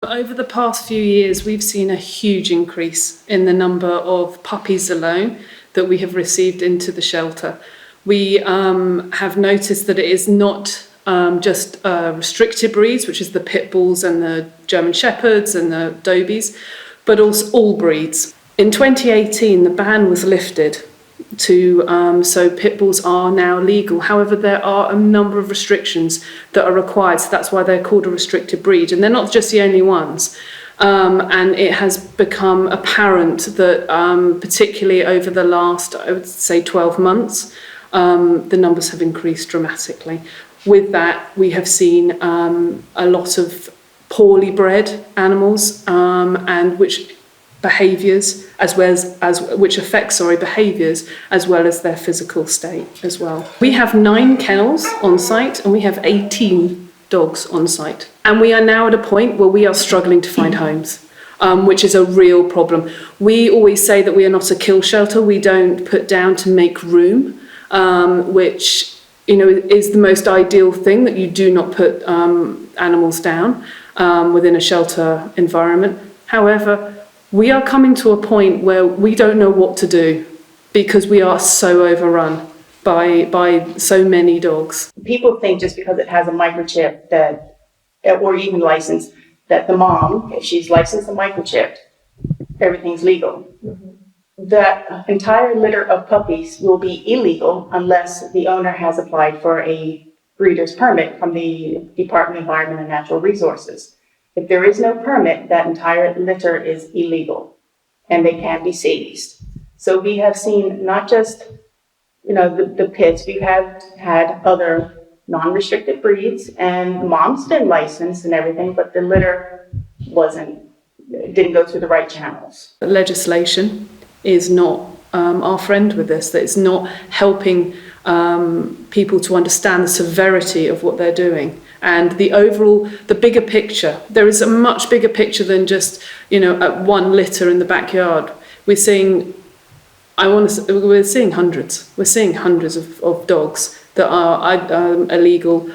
Over the past few years, we've seen a huge increase in the number of puppies alone that we have received into the shelter. We have noticed that it is not just restricted breeds, which is the pit bulls and the German shepherds and the dobies, but also all breeds. In 2018, the ban was lifted so pit bulls are now legal. However, there are a number of restrictions that are required, so that's why they're called a restricted breed, and they're not just the only ones. And it has become apparent that particularly over the last, I would say, 12 months, the numbers have increased dramatically. With that, we have seen a lot of poorly bred animals and which behaviours which affects behaviours as well as their physical state as well. We have 9 kennels on site and we have 18 dogs on site, and we are now at a point where we are struggling to find homes, which is a real problem. We always say that we are not a kill shelter. We don't put down to make room, which is the most ideal thing, that you do not put animals down within a shelter environment. However, we are coming to a point where we don't know what to do because we are so overrun by so many dogs. People think just because it has a microchip or even licensed, that the mom, if she's licensed and microchipped, everything's legal. Mm-hmm. The entire litter of puppies will be illegal unless the owner has applied for a breeder's permit from the Department of Environment and Natural Resources. If there is no permit, that entire litter is illegal and they can be seized. So we have seen not just, the pits, we have had other non-restricted breeds, and the mom's been licensed and everything, but the litter didn't go through the right channels. Legislation is not our friend with this, that it's not helping people to understand the severity of what they're doing. And the bigger picture, there is a much bigger picture than just, one litter in the backyard. We're seeing hundreds. We're seeing hundreds of dogs that are illegal,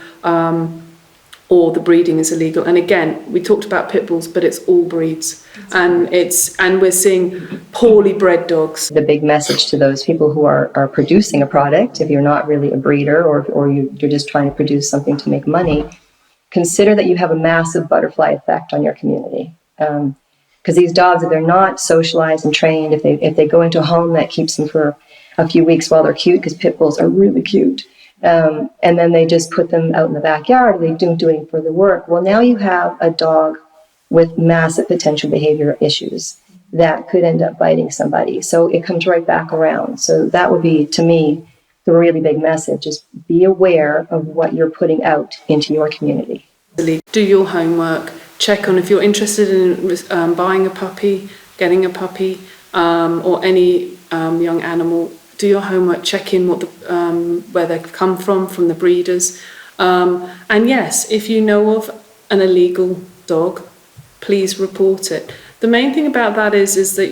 or the breeding is illegal. And again, we talked about pit bulls, but it's all breeds, and we're seeing poorly bred dogs. The big message to those people who are producing a product, if you're not really a breeder or you're just trying to produce something to make money, consider that you have a massive butterfly effect on your community. Because these dogs, if they're not socialized and trained, if they go into a home that keeps them for a few weeks while they're cute, because pit bulls are really cute, and then they just put them out in the backyard, they don't do any further work. Well, now you have a dog with massive potential behavioral issues that could end up biting somebody. So it comes right back around. So that would be, to me, the really big message is be aware of what you're putting out into your community. Do your homework. Check on if you're interested in buying a puppy, getting a puppy, or any young animal. Do your homework. Check in where they've come from the breeders. And yes, if you know of an illegal dog, please report it. The main thing about that is that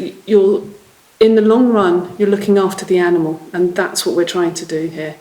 in the long run, you're looking after the animal, and that's what we're trying to do here.